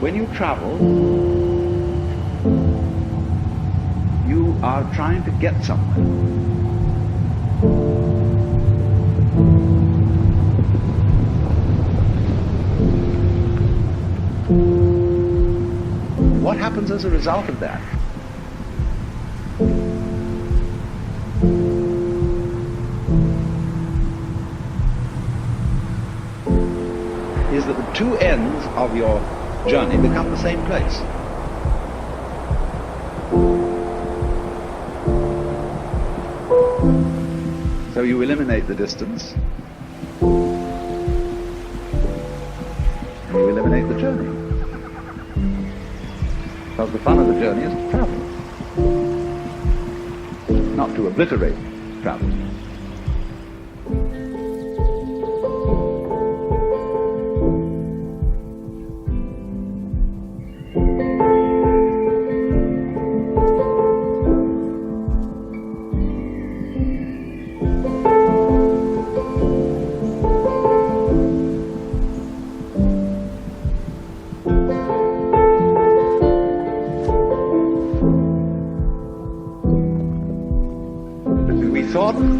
When you travel, you are trying to get somewhere. What happens as a result of that? Is that the two ends of your journey become the same place. So you eliminate the distance, and you eliminate the journey. Because the fun of the journey is to travel, not to obliterate travel.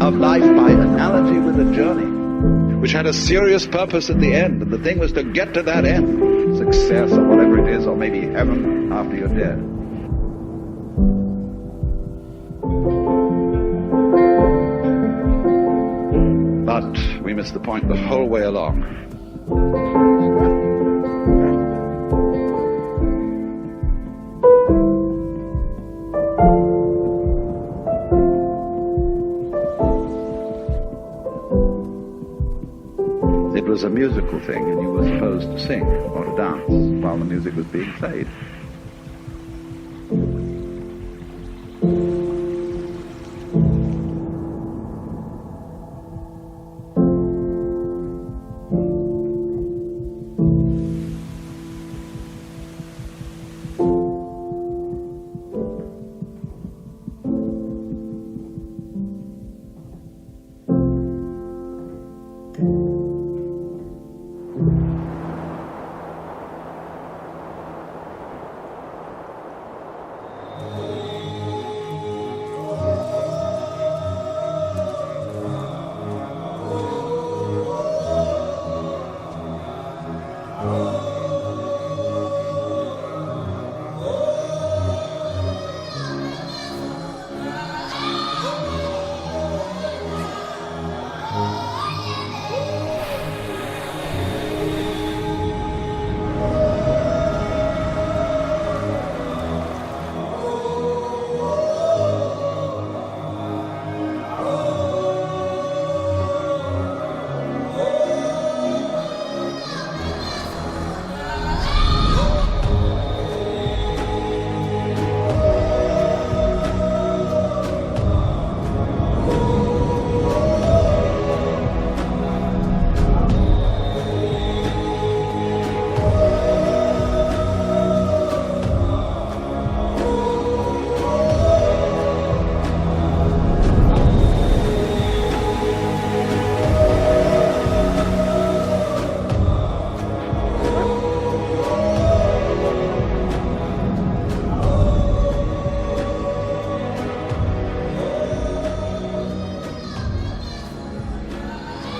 Of life by analogy with a journey, which had a serious purpose at the end, and the thing was to get to that end, success or whatever it is, or maybe heaven after you're dead. But we missed the point the whole way along. It was a musical thing, and you were supposed to sing or to dance while the music was being played.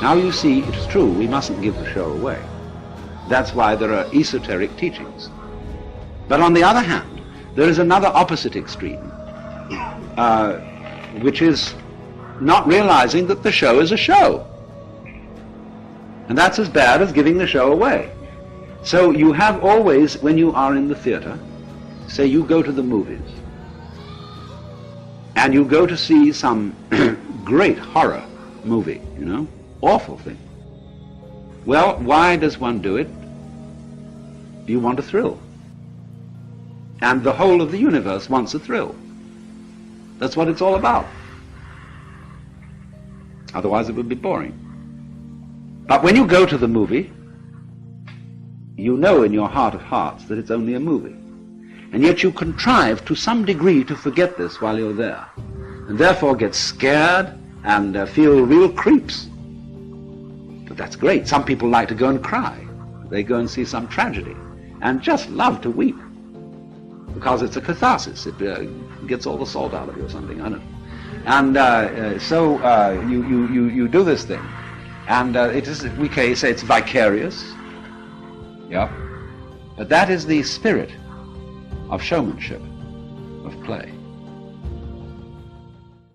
Now you see, it's true, we mustn't give the show away. That's why there are esoteric teachings. But on the other hand, there is another opposite extreme, which is not realizing that the show is a show. And that's as bad as giving the show away. So you have always, when you are in the theater, say you go to the movies, and you go to see some great horror movie, you know, awful thing. Well, why does one do it? You want a thrill. And the whole of the universe wants a thrill. That's what it's all about. Otherwise it would be boring. But when you go to the movie, you know in your heart of hearts that it's only a movie. And yet you contrive to some degree to forget this while you're there. And therefore get scared and feel real creeps. But that's great. Some people like to go and cry. They go and see some tragedy. and just love to weep, because it's a catharsis. It gets all the salt out of you or something, I don't know. And so you do this thing, and it is, we can say it's vicarious, yeah, but that is the spirit of showmanship, of play.